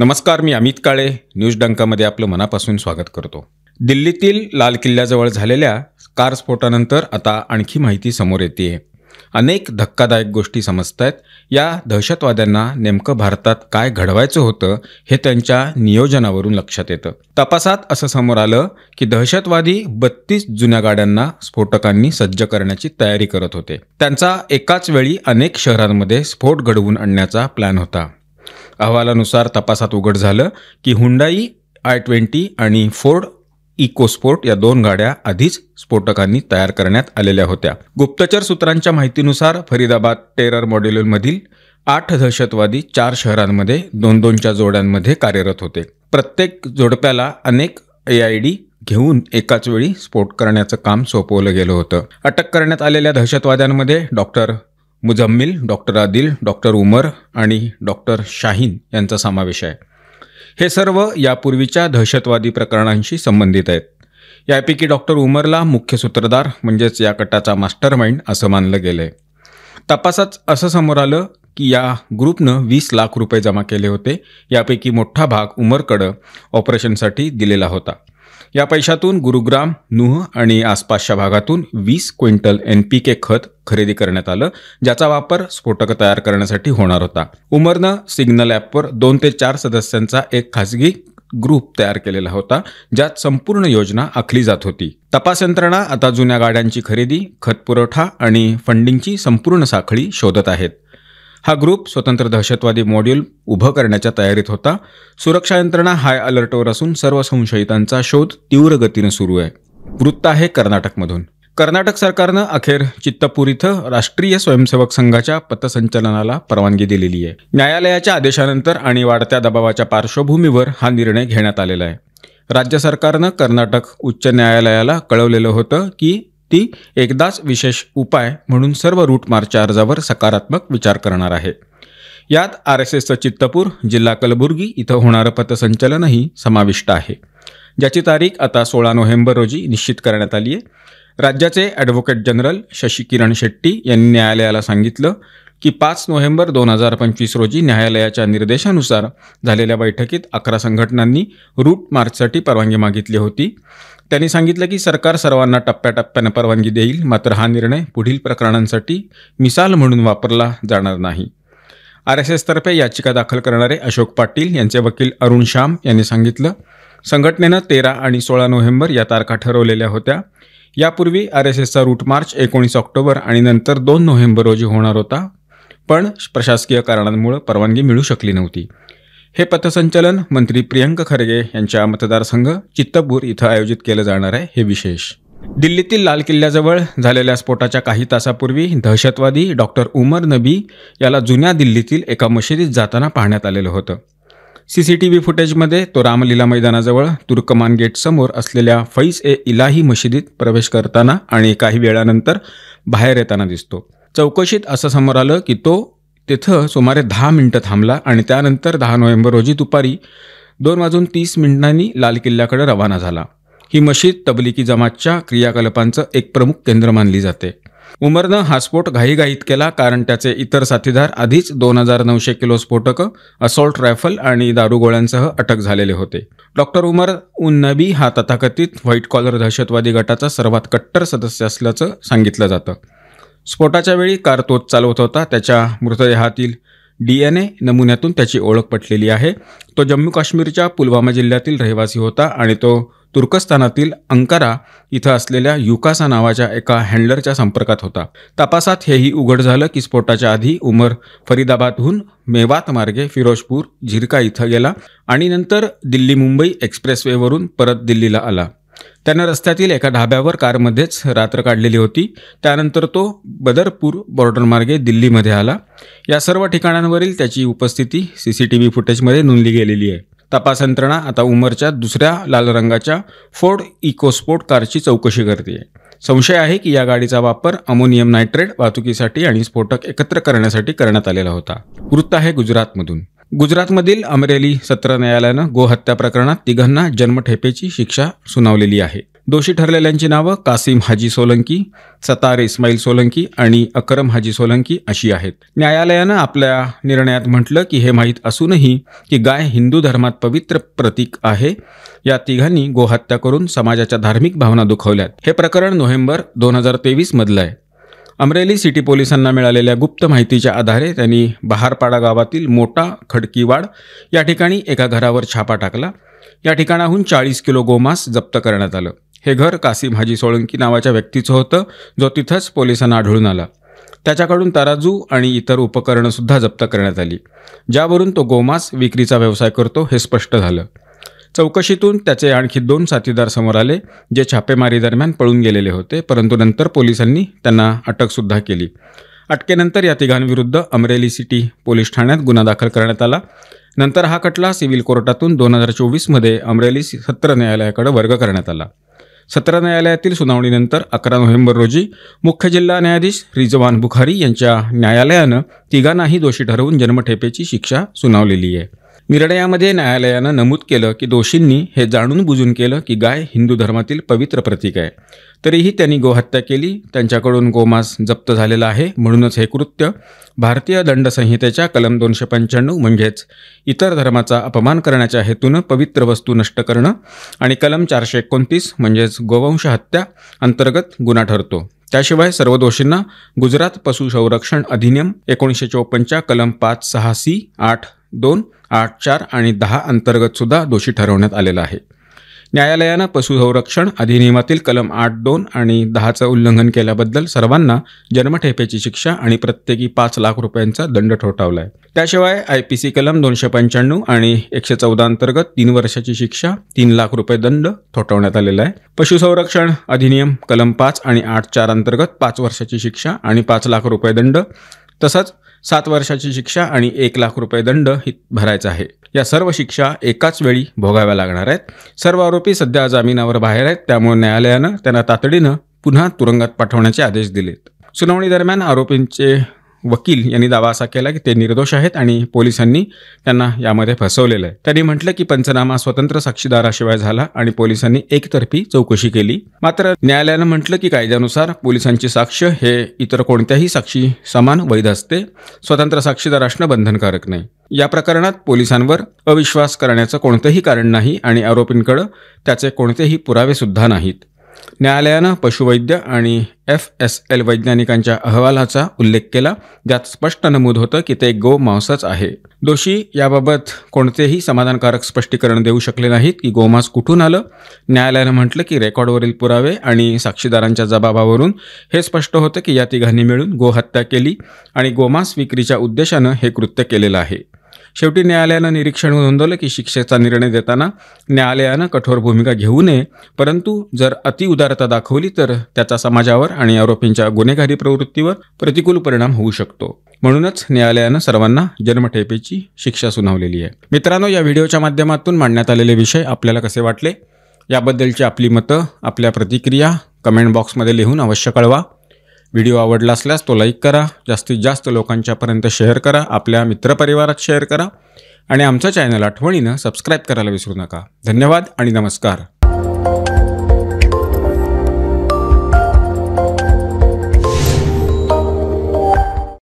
नमस्कार, मी अमित काळे न्यूज डंकामध्ये आपलं मनापासून स्वागत करतो। दिल्लीतील लाल किल्ल्याजवळ झालेल्या कार स्फोटानंतर आता आणखी माहिती समोर येते। अनेक धक्कादायक गोष्टी समजतायत। या दहशतवाद्यांना नेमकं भारतात काय घडवायचं होतं हे त्यांच्या नियोजनावरून लक्षात येतं। तपासात असं समोर आलं की दहशतवादी 32 जुन्या गाड्यांना स्फोटकांनी सज्ज करण्याची तयारी करत होते। त्यांचा एकाच वेळी अनेक शहरांमध्ये स्फोट घडवून आणण्याचा प्लॅन होता। अहवालानुसार तपासात उघड झालं की हुंडाई i20 आणि फोर्ड इकोस्पोर्ट या दोन गाड्या आधीच स्फोटकांनी तयार करण्यात आलेल्या होत्या। गुप्तचर सूत्रांच्या माहितीनुसार फरीदाबाद टेरर मॉड्यूलमधील 8 दहशतवादी 4 शहरांमध्ये 2-2च्या जोड्यांमध्ये कार्यरत होते। प्रत्येक जोडप्याला अनेक AID घेऊन एकाच वेळी स्फोट करण्याचं काम सोपवलं गेलं होतं। अटक करण्यात आलेल्या दहशतवाद्यांमध्ये doctor Muzammil, doctor Adil, doctor Umar आणि डॉक्टर शाहीन यांचा समावेश आहे। हे सर्व यापूर्वीच्या दहशतवादी प्रकरणांशी संबंधित आहेत। यापैकी डॉक्टर उमरला मुख्य सूत्रधार म्हणजेच या कटाचा मास्टरमाइंड असं मानलं गेलंय। तपासात असं समोर आलं की या ग्रुपनं 20 लाख रुपये जमा केले होते। यापैकी मोठा भाग उमरकडं ऑपरेशनसाठी दिलेला होता। या पैशातून गुरुग्राम, नूह आणि आसपासच्या भागातून 20 क्विंटल NPK खत खरेदी करण्यात आलं, ज्याचा वापर स्फोटक तयार करण्यासाठी होणार होता। उमरनं सिग्नल ॲपवर 2 ते 4 सदस्यांचा एक खासगी ग्रुप तयार केलेला होता, ज्यात संपूर्ण योजना आखली जात होती। तपास यंत्रणा आता जुन्या गाड्यांची खरेदी, खत पुरवठा आणि फंडिंगची संपूर्ण साखळी शोधत आहेत। हा ग्रुप स्वतंत्र दहशतवादी मॉड्यूल उभं करण्याच्या तयारीत होता। सुरक्षा यंत्रणा हाय अलर्टवर असून सर्व संशयितांचा शोध तीव्र गतीनं सुरू आहे। वृत्त आहे कर्नाटकमधून। कर्नाटक सरकारनं अखेर चित्तपूर इथं राष्ट्रीय स्वयंसेवक संघाच्या पथसंचलनाला परवानगी दिलेली आहे। न्यायालयाच्या आदेशानंतर आणि वाढत्या दबावाच्या पार्श्वभूमीवर हा निर्णय घेण्यात आलेला आहे। राज्य सरकारनं कर्नाटक उच्च न्यायालयाला कळवलेलं होतं की ती एकदाच विशेष उपाय म्हणून सर्व रूट मार्चच्या अर्जावर सकारात्मक विचार करणार आहे। यात RSSचं चित्तपूर, जिल्हा कलबुर्गी इथं होणारं पथसंचलनही समाविष्ट आहे, ज्याची तारीख आता 16 नोव्हेंबर रोजी निश्चित करण्यात आली आहे। राज्याचे ॲडव्होकेट जनरल शशी किरण शेट्टी यांनी न्यायालयाला सांगितलं की 5 नोव्हेंबर 2025 रोजी न्यायालयाच्या निर्देशानुसार झालेल्या बैठकीत 11 संघटनांनी रूट मार्चसाठी परवानगी मागितली होती। त्यांनी सांगितलं की सरकार सर्वांना टप्प्याटप्प्यानं परवानगी देईल, मात्र हा निर्णय पुढील प्रकरणांसाठी मिसाल म्हणून वापरला जाणार नाही। RSS तर्फे याचिका दाखल करणारे अशोक पाटील यांचे वकील अरुण श्याम यांनी सांगितलं, संघटनेनं 13 आणि 16 नोव्हेंबर या तारखा ठरवलेल्या होत्या। यापूर्वी RSSचा रूट मार्च 19 ऑक्टोबर आणि नंतर 2 नोव्हेंबर रोजी होणार होता, पण प्रशासकीय कारणांमुळे परवानगी मिळू शकली नव्हती। हे पथसंचलन मंत्री प्रियंक खरगे यांच्या मतदारसंघ चित्तपूर इथं आयोजित केलं जाणार आहे। हे विशेष। दिल्लीतील लाल किल्ल्याजवळ झालेल्या स्फोटाच्या काही तासापूर्वी दहशतवादी डॉक्टर उमर नबी याला जुन्या दिल्लीतील एका मशिदीत जाताना पाहण्यात आलेलं होतं। CCTV फुटेजमध्ये तो रामलीला मैदानाजवळ तुर्कमान गेट समोर असलेल्या फैज-ए-इलाही मशिदीत प्रवेश करताना आणि काही वेळानंतर बाहेर येताना दिसतो। चौकशीत असं समोर आलं की तो तिथं सुमारे 10 मिनिटं थांबला आणि त्यानंतर 10 नोव्हेंबर रोजी दुपारी 2:30 लाल किल्ल्याकडे रवाना झाला। ही मशीद तबलिकी जमातच्या क्रियाकलापांचं एक प्रमुख केंद्र मानली जाते। उमरनं हा स्फोट घाईघाईत केला कारण त्याचे इतर साथीदार आधीच 2900 किलो स्फोटकं, असॉल्ट रायफल आणि दारुगोळ्यांसह अटक झालेले होते। डॉक्टर उमर उन नबी हा तथाकथित व्हाईट कॉलर दहशतवादी गटाचा सर्वात कट्टर सदस्य असल्याचं सांगितलं जातं। स्फोटाच्या वेळी कार तोच चालवत होता। त्याच्या मृतदेहातील DNA नमुन्यातून त्याची ओळख पटलेली आहे। तो जम्मू काश्मीरच्या पुलवामा जिल्ह्यातील रहिवासी होता आणि तो तुर्कस्तानातील अंकारा इथं असलेल्या युकासा नावाच्या एका हँडलरच्या संपर्कात होता। तपासात हेही उघड झालं की स्फोटाच्या आधी उमर फरीदाबादहून मेवात मार्गे फिरोजपूर झिरका इथं गेला आणि नंतर दिल्ली मुंबई एक्सप्रेसवेवरून परत दिल्लीला आला। त्यानं रस्त्यातील एका ढाब्यावर कारमध्येच रात्र काढलेली होती। त्यानंतर तो बदरपूर बॉर्डर मार्गे दिल्लीमध्ये आला। या सर्व ठिकाणांवरील त्याची उपस्थिती CCTV फुटेजमध्ये नोंदली गेलेली आहे। तपास यंत्रणा आता उमरच्या दुसऱ्या लाल रंगाच्या फोर्ड इकोस्पोर्ट कारची चौकशी करते। संशय आहे की या गाडीचा वापर अमोनियम नायट्रेट वाहतुकीसाठी आणि स्फोटक एकत्र करण्यासाठी करण्यात आलेला होता। वृत्त आहे गुजरातमधून। गुजरातमधील अमरेली सत्र न्यायालयानं गोहत्या प्रकरणात 3घांना जन्मठेपेची शिक्षा सुनावलेली आहे। दोषी ठरलेल्यांची नावं कासिम हाजी सोलंकी, सतार इस्माईल सोलंकी आणि अकरम हाजी सोलंकी अशी आहेत. न्यायालयानं आपल्या निर्णयात म्हटलं की हे माहीत असूनही की गाय हिंदू धर्मात पवित्र प्रतीक आहे. या तिघांनी गोहत्या करून समाजाच्या धार्मिक भावना दुखावल्यात. हे प्रकरण नोव्हेंबर 2023 मधलं आहे. अमरेली सिटी पोलिसांना मिळालेल्या गुप्त माहितीच्या आधारे त्यांनी बहारपाडा गावातील मोठा खडकीवाड या ठिकाणी एका घरावर छापा टाकला. या ठिकाणाहून 40 किलो गोमांस जप्त करण्यात आलं. हे घर कासिम हाजी सोळंकी नावाच्या व्यक्तीचं होतं, जो तिथंच पोलिसांना आढळून आला. त्याच्याकडून तराजू आणि इतर उपकरणंसुद्धा जप्त करण्यात आली, ज्यावरून तो गोमांस विक्रीचा व्यवसाय करतो हे स्पष्ट झालं. चौकशीतून त्याचे आणखी 2 साथीदार समोर आले, जे छापेमारी दरम्यान पळून गेलेले होते, परंतु नंतर पोलिसांनी त्यांना अटकसुद्धा केली. अटकेनंतर या तिघांविरुद्ध अमरेली सिटी पोलीस ठाण्यात गुन्हा दाखल करण्यात आला. नंतर हा खटला सिव्हिल कोर्टातून 2024 अमरेली सत्र न्यायालयाकडे वर्ग करण्यात आला. सत्र न्यायालयातील सुनावणीनंतर 11 नोव्हेंबर रोजी मुख्य जिल्हा न्यायाधीश रिजवान बुखारी यांच्या न्यायालयानं तिघांनाही दोषी ठरवून जन्मठेपेची शिक्षा सुनावलेली आहे. निर्णयामध्ये न्यायालयानं नमूद केलं की दोषींनी हे जाणून बुजून केलं की गाय हिंदू धर्मातील पवित्र प्रतीक आहे. तरीही त्यांनी गोहत्या केली. त्यांच्याकडून गोमांस जप्त झालेला आहे, म्हणूनच हे कृत्य भारतीय दंड संहितेच्या कलम 295 म्हणजेच इतर धर्माचा अपमान करण्याच्या हेतूनं पवित्र वस्तू नष्ट करणं आणि कलम 429 म्हणजेच गोवंश हत्या अंतर्गत गुन्हा ठरतो. त्याशिवाय सर्व दोषींना गुजरात पशु संरक्षण अधिनियम 1954च्या कलम 5(6)(c), 8(2), 8(4) आणि 10 अंतर्गत सुद्धा दोषी ठरवण्यात आलेला आहे. न्यायालयानं पशुसंरक्षण अधिनियमातील कलम 8(2) आणि 10चं उल्लंघन केल्याबद्दल सर्वांना जन्मठेपेची शिक्षा आणि प्रत्येकी 5 लाख रुपयांचा दंड ठोठावला आहे. त्याशिवाय IPC कलम 295 आणि 114 अंतर्गत 3 वर्षाची शिक्षा, 3 लाख रुपये दंड ठोठावण्यात आलेला आहे. पशुसंरक्षण अधिनियम कलम 5 आणि 8(4) अंतर्गत 5 वर्षाची शिक्षा आणि 5 लाख रुपये दंड, तसंच 7 वर्षाची शिक्षा आणि 1 लाख रुपये दंड भरायचा आहे. या सर्व शिक्षा एकाच वेळी भोगाव्या लागणार आहेत. सर्व आरोपी सध्या जामिनावर बाहेर आहेत, त्यामुळे न्यायालयानं त्यांना तातडीनं पुन्हा तुरुंगात पाठवण्याचे आदेश दिलेत. सुनावणी दरम्यान आरोपींचे वकील यांनी दावा असा केला की ते निर्दोष आहेत आणि पोलिसांनी त्यांना यामध्ये फसवलेलं आहे. त्यांनी म्हटलं की पंचनामा स्वतंत्र साक्षीदाराशिवाय झाला आणि पोलिसांनी एकतर्फी चौकशी केली. मात्र न्यायालयानं म्हटलं की कायद्यानुसार पोलिसांची साक्ष हे इतर कोणत्याही साक्षी समान वैध असते. स्वतंत्र साक्षीदार असणं बंधनकारक नाही. या प्रकरणात पोलिसांवर अविश्वास करण्याचं कोणतंही कारण नाही आणि आरोपींकडे त्याचे कोणतेही पुरावे सुद्धा नाहीत. न्यायालयानं पशुवैद्य आणि FSL वैज्ञानिकांच्या अहवालाचा उल्लेख केला, ज्यात स्पष्ट नमूद होतं की ते गोमांसच आहे. दोषी याबाबत कोणतेही समाधानकारक स्पष्टीकरण देऊ शकले नाहीत की गोमांस कुठून आलं. न्यायालयानं म्हटलं की रेकॉर्डवरील पुरावे आणि साक्षीदारांच्या जबाबावरून हे स्पष्ट होतं की या तिघांनी मिळून गोहत्या केली आणि गोमांस विक्रीच्या उद्देशानं हे कृत्य केलेलं आहे. शेवटी न्यायालयानं निरीक्षण नोंदवलं की शिक्षेचा निर्णय देताना न्यायालयानं कठोर भूमिका घेऊ नये, परंतु जर अतिउदारता दाखवली तर त्याचा समाजावर आणि आरोपींच्या गुन्हेगारी प्रवृत्तीवर प्रतिकूल परिणाम होऊ शकतो. म्हणूनच न्यायालयानं सर्वांना जन्मठेपेची शिक्षा सुनावलेली आहे. मित्रांनो, या व्हिडिओच्या माध्यमातून मांडण्यात आलेले विषय आपल्याला कसे वाटले याबद्दलची आपली मतं, आपल्या प्रतिक्रिया कमेंट बॉक्समध्ये लिहून अवश्य कळवा. व्हिडिओ आवडला असल्यास तो लाईक करा, जास्तीत जास्त लोकांच्यापर्यंत शेअर करा, आपल्या मित्रपरिवारात शेअर करा आणि आमचं चॅनल आठवणीनं सबस्क्राईब करायला विसरू नका. धन्यवाद आणि नमस्कार.